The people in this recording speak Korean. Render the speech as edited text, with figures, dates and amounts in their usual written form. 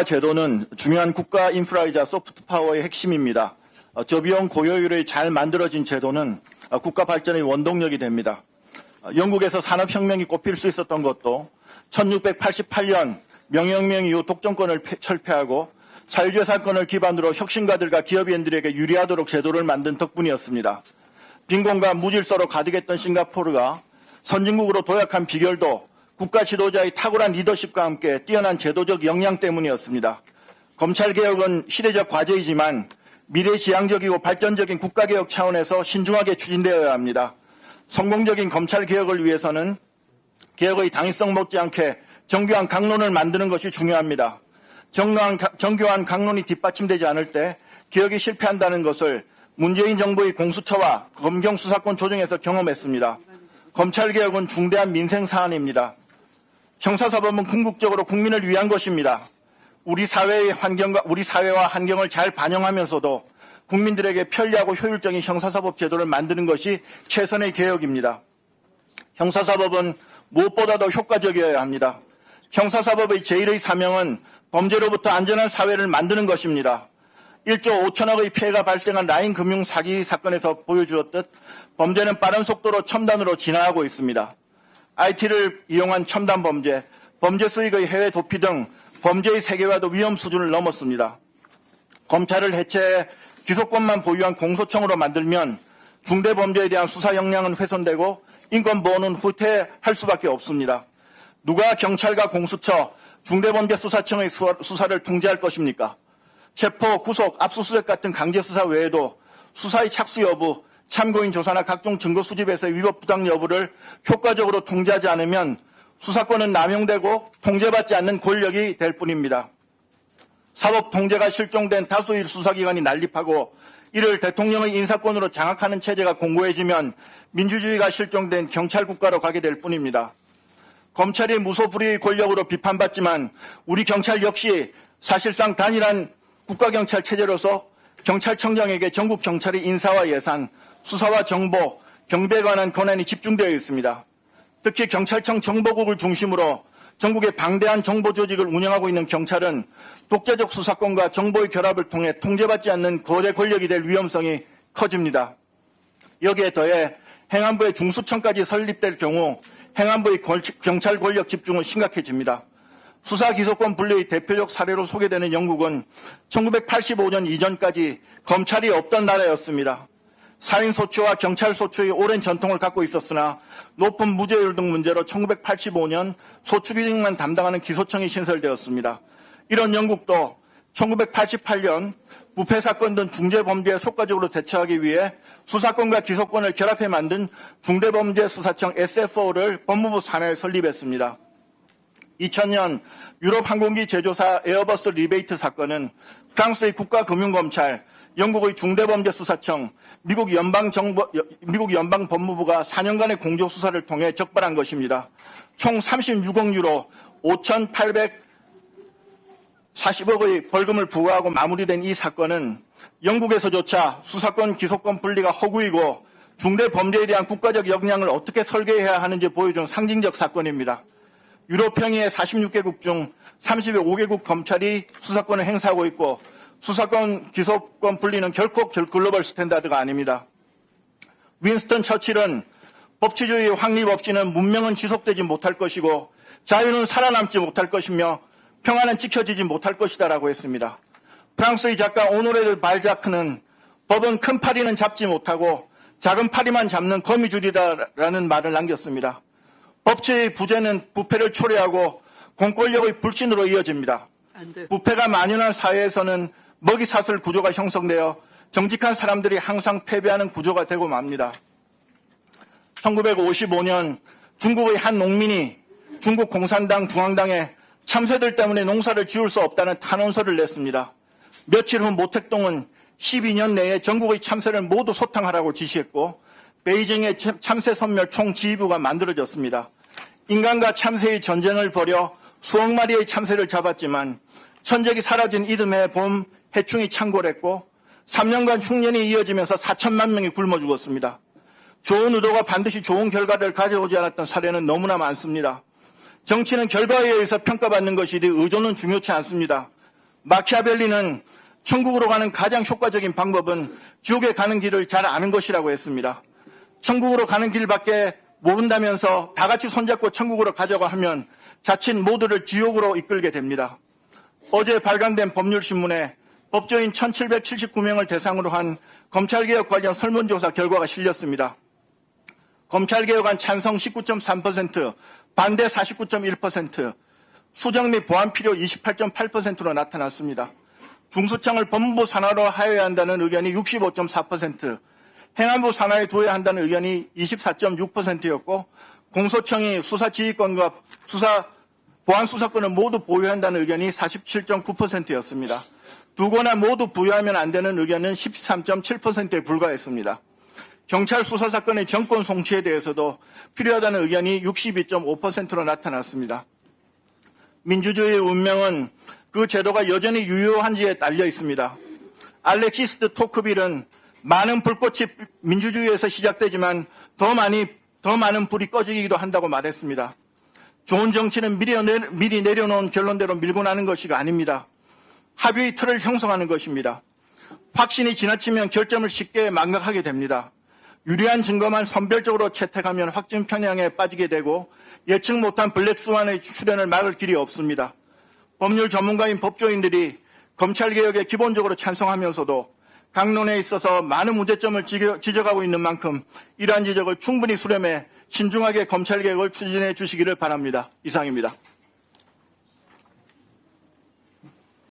제도는 중요한 국가 인프라이자 소프트 파워의 핵심입니다. 저비용 고효율의 잘 만들어진 제도는 국가 발전의 원동력이 됩니다. 영국에서 산업혁명이 꼽힐 수 있었던 것도 1688년 명예혁명 이후 독점권을 철폐하고 사유주의 사건을 기반으로 혁신가들과 기업인들에게 유리하도록 제도를 만든 덕분이었습니다. 빈곤과 무질서로 가득했던 싱가포르가 선진국으로 도약한 비결도 국가 지도자의 탁월한 리더십과 함께 뛰어난 제도적 역량 때문이었습니다. 검찰개혁은 시대적 과제이지만 미래지향적이고 발전적인 국가개혁 차원에서 신중하게 추진되어야 합니다. 성공적인 검찰개혁을 위해서는 개혁의 당위성 못지않게 정교한 강론을 만드는 것이 중요합니다. 정교한 강론이 뒷받침되지 않을 때 개혁이 실패한다는 것을 문재인 정부의 공수처와 검경수사권 조정에서 경험했습니다. 검찰개혁은 중대한 민생사안입니다. 형사사법은 궁극적으로 국민을 위한 것입니다. 우리 사회와 환경을 잘 반영하면서도 국민들에게 편리하고 효율적인 형사사법 제도를 만드는 것이 최선의 개혁입니다. 형사사법은 무엇보다도 효과적이어야 합니다. 형사사법의 제1의 사명은 범죄로부터 안전한 사회를 만드는 것입니다. 1조 5천억의 피해가 발생한 라인 금융 사기 사건에서 보여주었듯 범죄는 빠른 속도로 첨단으로 진화하고 있습니다. IT를 이용한 첨단 범죄, 범죄 수익의 해외 도피 등 범죄의 세계화도 위험 수준을 넘었습니다. 검찰을 해체해 기소권만 보유한 공소청으로 만들면 중대범죄에 대한 수사 역량은 훼손되고 인권보호는 후퇴할 수밖에 없습니다. 누가 경찰과 공수처, 중대범죄수사청의 수사를 통제할 것입니까? 체포, 구속, 압수수색 같은 강제수사 외에도 수사의 착수 여부, 참고인 조사나 각종 증거 수집에서의 위법 부당 여부를 효과적으로 통제하지 않으면 수사권은 남용되고 통제받지 않는 권력이 될 뿐입니다. 사법 통제가 실종된 다수의 수사기관이 난립하고 이를 대통령의 인사권으로 장악하는 체제가 공고해지면 민주주의가 실종된 경찰국가로 가게 될 뿐입니다. 검찰이 무소불위의 권력으로 비판받지만 우리 경찰 역시 사실상 단일한 국가경찰 체제로서 경찰청장에게 전국 경찰의 인사와 예산, 수사와 정보, 경비에 관한 권한이 집중되어 있습니다. 특히 경찰청 정보국을 중심으로 전국의 방대한 정보 조직을 운영하고 있는 경찰은 독재적 수사권과 정보의 결합을 통해 통제받지 않는 거대 권력이 될 위험성이 커집니다. 여기에 더해 행안부의 중수청까지 설립될 경우 행안부의 경찰 권력 집중은 심각해집니다. 수사 기소권 분리의 대표적 사례로 소개되는 영국은 1985년 이전까지 검찰이 없던 나라였습니다. 사인소추와 경찰소추의 오랜 전통을 갖고 있었으나 높은 무죄율 등 문제로 1985년 소추기능만 담당하는 기소청이 신설되었습니다. 이런 영국도 1988년 부패사건 등 중대범죄에 효과적으로 대처하기 위해 수사권과 기소권을 결합해 만든 중대범죄수사청 SFO를 법무부 산하에 설립했습니다. 2000년 유럽 항공기 제조사 에어버스 리베이트 사건은 프랑스의 국가금융검찰, 영국의 중대범죄수사청, 미국 연방법무부가 4년간의 공조수사를 통해 적발한 것입니다. 총 36억 유로 5,840억의 벌금을 부과하고 마무리된 이 사건은 영국에서조차 수사권, 기소권 분리가 허구이고 중대범죄에 대한 국가적 역량을 어떻게 설계해야 하는지 보여준 상징적 사건입니다. 유럽 평의의 46개국 중 35개국 검찰이 수사권을 행사하고 있고 수사권, 기소권 분리는 결코 글로벌 스탠다드가 아닙니다. 윈스턴 처칠은 법치주의 확립 없이는 문명은 지속되지 못할 것이고 자유는 살아남지 못할 것이며 평화는 지켜지지 못할 것이다라고 했습니다. 프랑스의 작가 오노레 드 발자크는 법은 큰 파리는 잡지 못하고 작은 파리만 잡는 거미줄이라는 말을 남겼습니다. 법치의 부재는 부패를 초래하고 공권력의 불신으로 이어집니다. 부패가 만연한 사회에서는 먹이사슬 구조가 형성되어 정직한 사람들이 항상 패배하는 구조가 되고 맙니다. 1955년 중국의 한 농민이 중국 공산당 중앙당에 참새들 때문에 농사를 지을 수 없다는 탄원서를 냈습니다. 며칠 후 모택동은 12년 내에 전국의 참새를 모두 소탕하라고 지시했고 베이징의 참새 선멸 총지휘부가 만들어졌습니다. 인간과 참새의 전쟁을 벌여 수억 마리의 참새를 잡았지만 천적이 사라진 이듬해 봄 해충이 창궐했고 3년간 흉년이 이어지면서 4천만 명이 굶어 죽었습니다. 좋은 의도가 반드시 좋은 결과를 가져오지 않았던 사례는 너무나 많습니다. 정치는 결과에 의해서 평가받는 것이지 의도는 중요치 않습니다. 마키아벨리는 천국으로 가는 가장 효과적인 방법은 지옥에 가는 길을 잘 아는 것이라고 했습니다. 천국으로 가는 길밖에 모른다면서 다 같이 손잡고 천국으로 가자고 하면 자칫 모두를 지옥으로 이끌게 됩니다. 어제 발간된 법률신문에 법조인 1779명을 대상으로 한 검찰개혁 관련 설문조사 결과가 실렸습니다. 검찰개혁안 찬성 19.3%, 반대 49.1%, 수정 및 보완 필요 28.8%로 나타났습니다. 중수청을 법무부 산하로 하여야 한다는 의견이 65.4%, 행안부 산하에 두어야 한다는 의견이 24.6%였고 공소청이 수사지휘권과 보안수사권을 모두 보유한다는 의견이 47.9%였습니다. 두 거나 모두 부여하면 안 되는 의견은 13.7%에 불과했습니다. 경찰 수사사건의 정권 송치에 대해서도 필요하다는 의견이 62.5%로 나타났습니다. 민주주의의 운명은 그 제도가 여전히 유효한지에 딸려 있습니다. 알렉시스 토크빌은 많은 불꽃이 민주주의에서 시작되지만 더 많은 불이 꺼지기도 한다고 말했습니다. 좋은 정치는 미리 내려놓은 결론대로 밀고 나는 것이 아닙니다. 합의의 틀을 형성하는 것입니다. 확신이 지나치면 결점을 쉽게 망각하게 됩니다. 유리한 증거만 선별적으로 채택하면 확증 편향에 빠지게 되고 예측 못한 블랙스완의 출현을 막을 길이 없습니다. 법률 전문가인 법조인들이 검찰개혁에 기본적으로 찬성하면서도 강론에 있어서 많은 문제점을 지적하고 있는 만큼 이러한 지적을 충분히 수렴해 신중하게 검찰개혁을 추진해 주시기를 바랍니다. 이상입니다.